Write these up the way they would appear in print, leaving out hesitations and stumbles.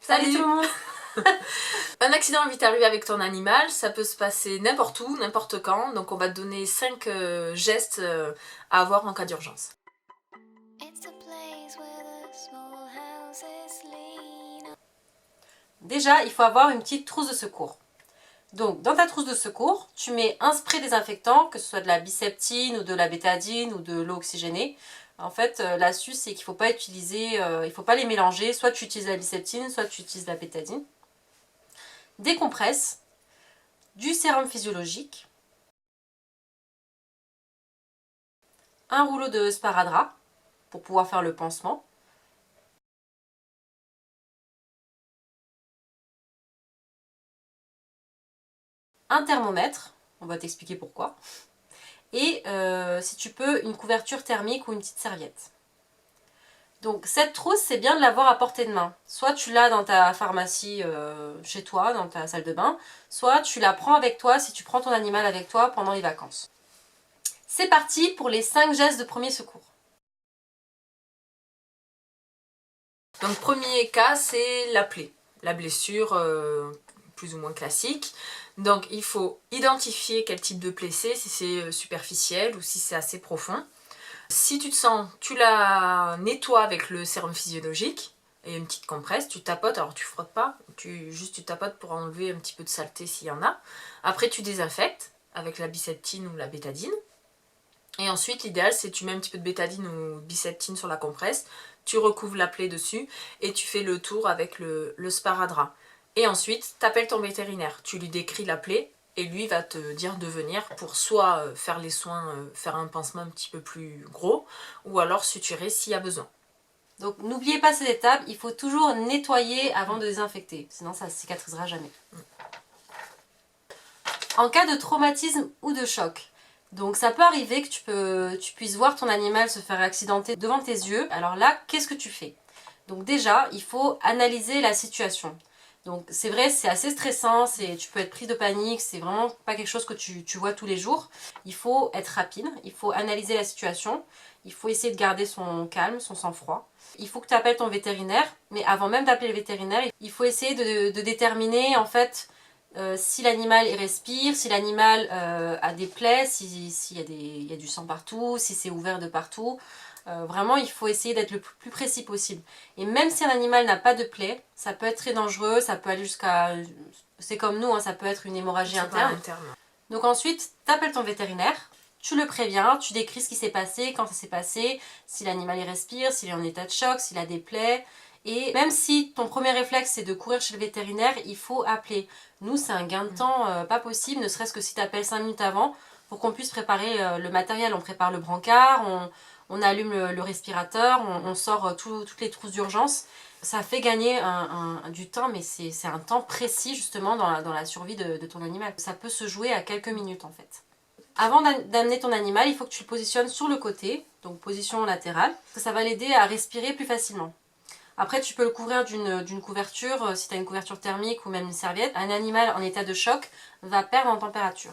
Salut tout le monde. Un accident vite arrivé avec ton animal, ça peut se passer n'importe où, n'importe quand, donc on va te donner 5 gestes à avoir en cas d'urgence. Déjà, il faut avoir une petite trousse de secours. Donc, dans ta trousse de secours, tu mets un spray désinfectant, que ce soit de la biseptine ou de la bétadine ou de l'eau oxygénée. En fait, l'astuce, c'est qu'il ne faut pas utiliser, il faut pas les mélanger. Soit tu utilises la biseptine, soit tu utilises la bétadine. Des compresses, du sérum physiologique, un rouleau de sparadrap pour pouvoir faire le pansement, un thermomètre, on va t'expliquer pourquoi, et si tu peux, une couverture thermique ou une petite serviette. Donc cette trousse, c'est bien de l'avoir à portée de main. Soit tu l'as dans ta pharmacie chez toi, dans ta salle de bain, soit tu la prends avec toi si tu prends ton animal avec toi pendant les vacances. C'est parti pour les 5 gestes de premier secours. Donc premier cas, c'est la plaie, la blessure plus ou moins classique. Donc il faut identifier quel type de plaie c'est, si c'est superficiel ou si c'est assez profond. Si tu te sens, tu la nettoies avec le sérum physiologique et une petite compresse, tu tapotes, alors tu frottes pas, tu tapotes pour enlever un petit peu de saleté s'il y en a. Après tu désinfectes avec la biseptine ou la bétadine. Et ensuite l'idéal c'est tu mets un petit peu de bétadine ou biseptine sur la compresse, tu recouvres la plaie dessus et tu fais le tour avec le sparadrap. Et ensuite tu appelles ton vétérinaire, tu lui décris la plaie et lui va te dire de venir pour soit faire les soins, faire un pansement un petit peu plus gros, ou alors suturer s'il y a besoin. Donc n'oubliez pas ces étapes, il faut toujours nettoyer avant de désinfecter, sinon ça ne cicatrisera jamais. En cas de traumatisme ou de choc, donc ça peut arriver que tu puisses voir ton animal se faire accidenter devant tes yeux. Alors là, qu'est-ce que tu fais? Donc déjà, il faut analyser la situation. Donc c'est vrai, c'est assez stressant, tu peux être pris de panique, c'est vraiment pas quelque chose que tu vois tous les jours. Il faut être rapide, il faut analyser la situation, il faut essayer de garder son calme, son sang-froid. Il faut que tu appelles ton vétérinaire, mais avant même d'appeler le vétérinaire, il faut essayer de déterminer en fait si l'animal respire, si l'animal a des plaies, s'il y a du sang partout, si c'est ouvert de partout. Vraiment, il faut essayer d'être le plus précis possible. Et même si un animal n'a pas de plaie, ça peut être très dangereux, ça peut aller jusqu'à... C'est comme nous, hein, ça peut être une hémorragie interne. Donc ensuite, tu appelles ton vétérinaire, tu le préviens, tu décris ce qui s'est passé, quand ça s'est passé, si l'animal respire, s'il est en état de choc, s'il a des plaies. Et même si ton premier réflexe c'est de courir chez le vétérinaire, il faut appeler. Nous, c'est un gain de temps pas possible, ne serait-ce que si tu appelles 5 minutes avant pour qu'on puisse préparer le matériel. On prépare le brancard, on allume le respirateur, on sort toutes les trousses d'urgence. Ça fait gagner du temps, mais c'est un temps précis justement dans la survie de ton animal. Ça peut se jouer à quelques minutes en fait. Avant d'amener ton animal, il faut que tu le positionnes sur le côté, donc position latérale, parce que ça va l'aider à respirer plus facilement. Après, tu peux le couvrir d'une couverture, si tu as une couverture thermique ou même une serviette. Un animal en état de choc va perdre en température.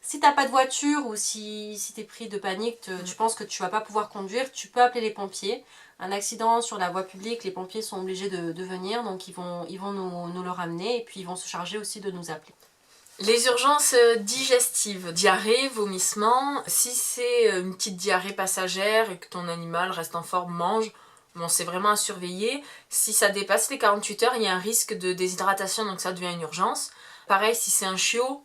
Si tu n'as pas de voiture ou si tu es pris de panique, tu penses que tu ne vas pas pouvoir conduire, tu peux appeler les pompiers. Un accident sur la voie publique, les pompiers sont obligés de venir, donc ils vont nous le ramener et puis ils vont se charger aussi de nous appeler. Les urgences digestives, diarrhée, vomissement, si c'est une petite diarrhée passagère et que ton animal reste en forme, mange, bon, c'est vraiment à surveiller. Si ça dépasse les 48 heures, il y a un risque de déshydratation, donc ça devient une urgence. Pareil, si c'est un chiot,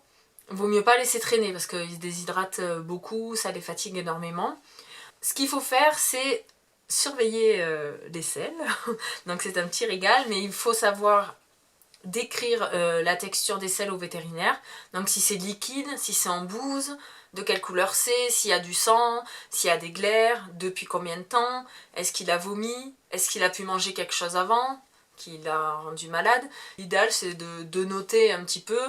vaut mieux pas laisser traîner parce qu'ils se déshydratent beaucoup, ça les fatigue énormément. Ce qu'il faut faire, c'est surveiller les selles. Donc c'est un petit régal, mais il faut savoir décrire la texture des selles au vétérinaire. Donc si c'est liquide, si c'est en bouse, de quelle couleur c'est, s'il y a du sang, s'il y a des glaires, depuis combien de temps, est-ce qu'il a vomi, est-ce qu'il a pu manger quelque chose avant, qui l'a rendu malade. L'idéal c'est de noter un petit peu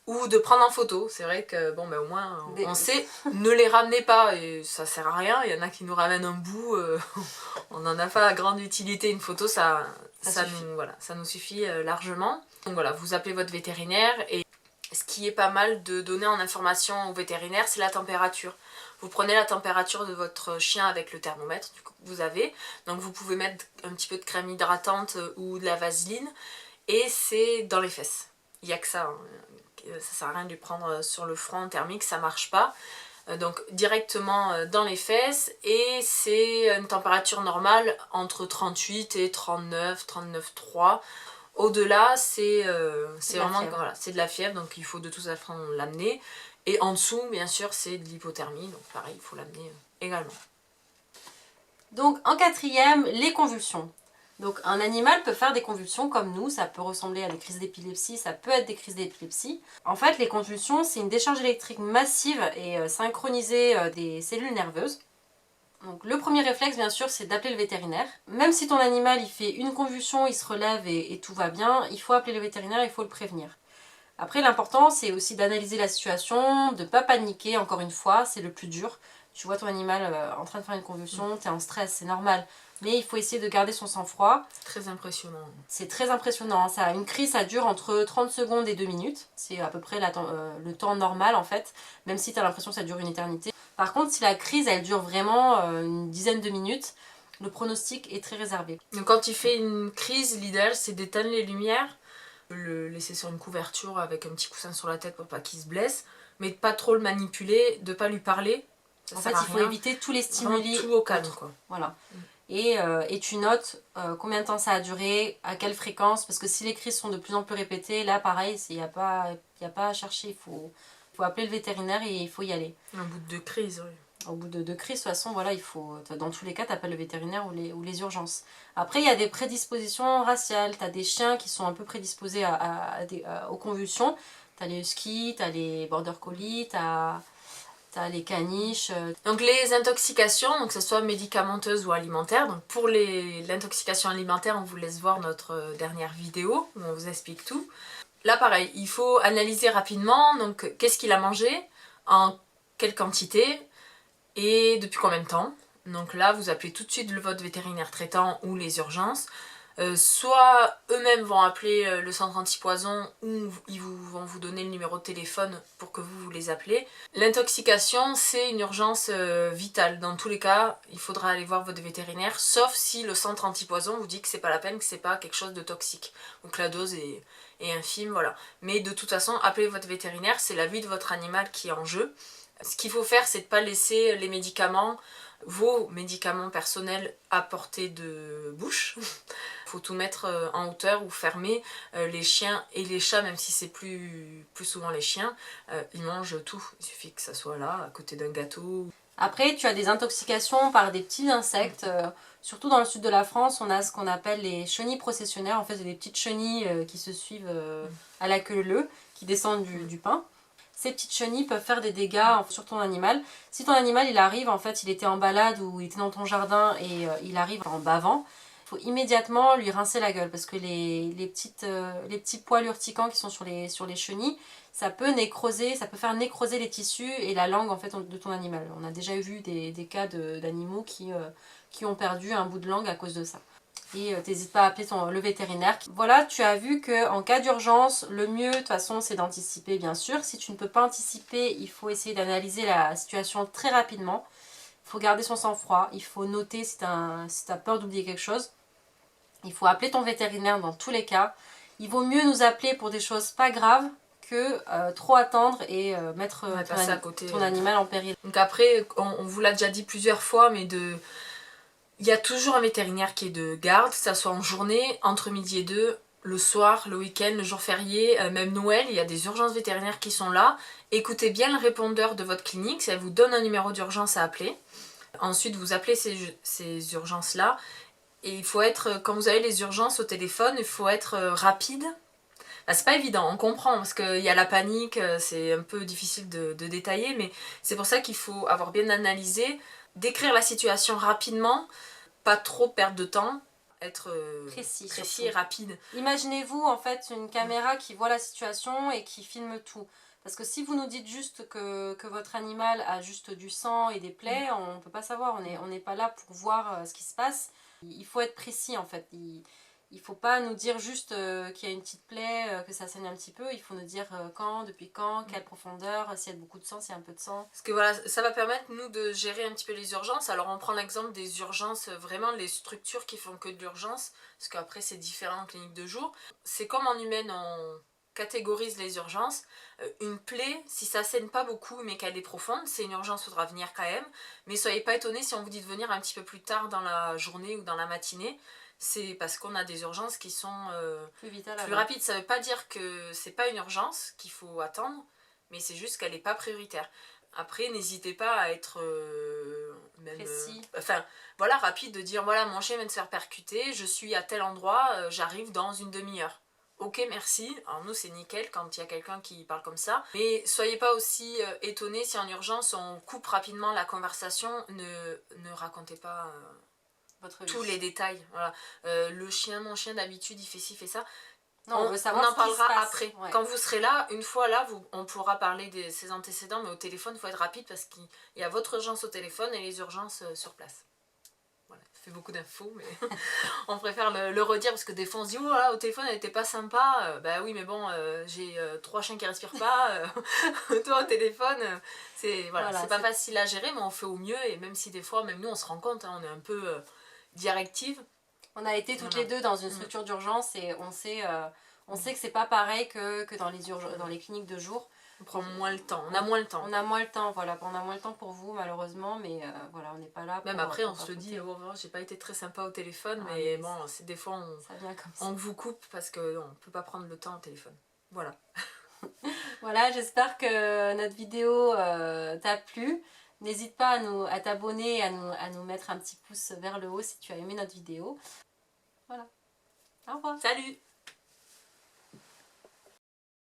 ou de prendre en photo. C'est vrai que bon, ben, au moins on sait, ne les ramenez pas et ça sert à rien. Il y en a qui nous ramènent un bout, on n'en a pas à grande utilité. Une photo ça nous suffit largement. Donc voilà, vous appelez votre vétérinaire et ce qui est pas mal de donner en information au vétérinaire, c'est la température. Vous prenez la température de votre chien avec le thermomètre que vous avez, donc vous pouvez mettre un petit peu de crème hydratante ou de la vaseline et c'est dans les fesses. Il n'y a que ça, hein. Ça sert à rien de lui prendre sur le front thermique, ça marche pas. Donc directement dans les fesses, et c'est une température normale entre 38 et 39, 39,3. Au-delà, c'est vraiment voilà, c'est de la fièvre, donc il faut de toute façon l'amener. Et en dessous, bien sûr, c'est de l'hypothermie, donc pareil, il faut l'amener également. Donc en quatrième, les convulsions. Donc un animal peut faire des convulsions comme nous, ça peut ressembler à des crises d'épilepsie, ça peut être des crises d'épilepsie. En fait, les convulsions, c'est une décharge électrique massive et synchronisée des cellules nerveuses. Donc le premier réflexe, bien sûr, c'est d'appeler le vétérinaire. Même si ton animal il fait une convulsion, il se relève et tout va bien, il faut appeler le vétérinaire, il faut le prévenir. Après, l'important, c'est aussi d'analyser la situation, de ne pas paniquer, encore une fois, c'est le plus dur. Tu vois ton animal en train de faire une convulsion, tu es en stress, c'est normal. Mais il faut essayer de garder son sang-froid. C'est très impressionnant. C'est très impressionnant. Une crise, ça dure entre 30 secondes et 2 minutes. C'est à peu près le temps normal, en fait. Même si tu as l'impression que ça dure une éternité. Par contre, si la crise, elle dure vraiment une dizaine de minutes, le pronostic est très réservé. Donc quand il fait une crise, l'idéal, c'est d'éteindre les lumières, le laisser sur une couverture avec un petit coussin sur la tête pour pas qu'il se blesse, mais de pas trop le manipuler, de pas lui parler. En fait, il faut éviter tous les stimuli. Vraiment tout au calme, quoi. Voilà. Et tu notes combien de temps ça a duré, à quelle fréquence, parce que si les crises sont de plus en plus répétées, là pareil, il n'y a pas à chercher, il faut appeler le vétérinaire et il faut y aller. Au bout de 2 crises, oui. Au bout de 2 crises, de toute façon, voilà, dans tous les cas, tu appelles le vétérinaire ou les urgences. Après, il y a des prédispositions raciales, tu as des chiens qui sont un peu prédisposés aux convulsions, tu as les huskies, tu as les border collies, t'as les caniches. Donc les intoxications, donc que ce soit médicamenteuses ou alimentaires, donc pour l'intoxication alimentaire, on vous laisse voir notre dernière vidéo où on vous explique tout. Là pareil, il faut analyser rapidement, donc qu'est-ce qu'il a mangé, en quelle quantité et depuis combien de temps. Donc là vous appelez tout de suite votre vétérinaire traitant ou les urgences. Soit eux-mêmes vont appeler le centre antipoison ou ils vont vous donner le numéro de téléphone pour que vous les appelez. L'intoxication, c'est une urgence vitale. Dans tous les cas, il faudra aller voir votre vétérinaire, sauf si le centre antipoison vous dit que c'est pas la peine, que c'est pas quelque chose de toxique. Donc la dose est infime, voilà. Mais de toute façon, appelez votre vétérinaire, c'est la vie de votre animal qui est en jeu. Ce qu'il faut faire, c'est de ne pas laisser les médicaments, vos médicaments personnels à portée de bouche. Il faut tout mettre en hauteur ou fermé. Les chiens et les chats, même si c'est plus souvent les chiens, ils mangent tout. Il suffit que ça soit là, à côté d'un gâteau. Après, tu as des intoxications par des petits insectes. Surtout dans le sud de la France, on a ce qu'on appelle les chenilles processionnaires. En fait, c'est des petites chenilles qui se suivent à la queue leu, qui descendent du pain. Ces petites chenilles peuvent faire des dégâts sur ton animal. Si ton animal, il arrive, en fait, il était en balade ou il était dans ton jardin et il arrive en bavant, il faut immédiatement lui rincer la gueule parce que les petits poils urticants qui sont sur les chenilles, ça peut faire nécroser les tissus et la langue en fait de ton animal. On a déjà vu des cas d'animaux qui ont perdu un bout de langue à cause de ça. Et t'hésites pas à appeler le vétérinaire. Voilà, tu as vu qu'en cas d'urgence, le mieux de toute façon c'est d'anticiper bien sûr. Si tu ne peux pas anticiper, il faut essayer d'analyser la situation très rapidement. Il faut garder son sang-froid, il faut noter si tu as peur d'oublier quelque chose. Il faut appeler ton vétérinaire dans tous les cas. Il vaut mieux nous appeler pour des choses pas graves que trop attendre et mettre ton animal en péril. Donc après, on vous l'a déjà dit plusieurs fois, mais il y a toujours un vétérinaire qui est de garde, que ça soit en journée, entre midi et 2, le soir, le week-end, le jour férié, même Noël, il y a des urgences vétérinaires qui sont là. Écoutez bien le répondeur de votre clinique, ça vous donne un numéro d'urgence à appeler. Ensuite, vous appelez ces urgences-là. Et il faut être, quand vous avez les urgences au téléphone, il faut être rapide. C'est pas évident, on comprend, parce qu'il y a la panique, c'est un peu difficile de détailler, mais c'est pour ça qu'il faut avoir bien analysé, décrire la situation rapidement, pas trop perdre de temps, être précis et rapide. Imaginez-vous en fait une caméra qui voit la situation et qui filme tout. Parce que si vous nous dites juste que votre animal a juste du sang et des plaies, on ne peut pas savoir, on n'est pas là pour voir ce qui se passe. Il faut être précis en fait. Il faut pas nous dire juste qu'il y a une petite plaie, que ça saigne un petit peu. Il faut nous dire quand, depuis quand, quelle profondeur, s'il y a beaucoup de sang, s'il y a un peu de sang. Parce que voilà, ça va permettre nous de gérer un petit peu les urgences. Alors on prend l'exemple des urgences, vraiment les structures qui font que de l'urgence, parce qu'après c'est différent en clinique de jour. C'est comme en humaine, on catégorise les urgences. Une plaie, si ça saigne pas beaucoup mais qu'elle est profonde, c'est une urgence, faudra venir quand même. Mais soyez pas étonnés si on vous dit de venir un petit peu plus tard dans la journée ou dans la matinée. C'est parce qu'on a des urgences qui sont plus rapides. Ça veut pas dire que c'est pas une urgence qu'il faut attendre, mais c'est juste qu'elle n'est pas prioritaire. Après, n'hésitez pas à être même précis. Enfin, voilà, rapide, de dire voilà, mon chien vient de se faire percuter, je suis à tel endroit, j'arrive dans une demi-heure. Ok, merci. Alors nous, c'est nickel quand il y a quelqu'un qui parle comme ça. Mais soyez pas aussi étonnés si en urgence on coupe rapidement la conversation. Ne racontez pas tous les détails. Voilà. Mon chien d'habitude, il fait ci, fait ça. Non, on en parlera après. Ouais. Quand vous serez là, une fois là, on pourra parler de ses antécédents, mais au téléphone, il faut être rapide parce qu'il y a votre urgence au téléphone et les urgences sur place. Voilà, ça fait beaucoup d'infos, mais on préfère le redire parce que des fois on se dit oh là, au téléphone elle était pas sympa. Bah oui, mais bon, j'ai 3 chiens qui respirent pas. Toi au téléphone, c'est pas facile à gérer, mais on fait au mieux. Et même si des fois, même nous on se rend compte, hein, on est un peu directive. On a été toutes les deux dans une structure d'urgence et on sait que c'est pas pareil que dans les cliniques de jour. On prend moins le temps, on a moins le temps. On a moins le temps, voilà. On a moins le temps pour vous, malheureusement, mais voilà, on n'est pas là pour... Même après, on se dit, oh, j'ai pas été très sympa au téléphone, mais bon, c'est des fois, on vous coupe parce qu'on peut pas prendre le temps au téléphone. Voilà. Voilà, j'espère que notre vidéo t'a plu. N'hésite pas à t'abonner, à nous mettre un petit pouce vers le haut si tu as aimé notre vidéo. Voilà. Au revoir. Salut!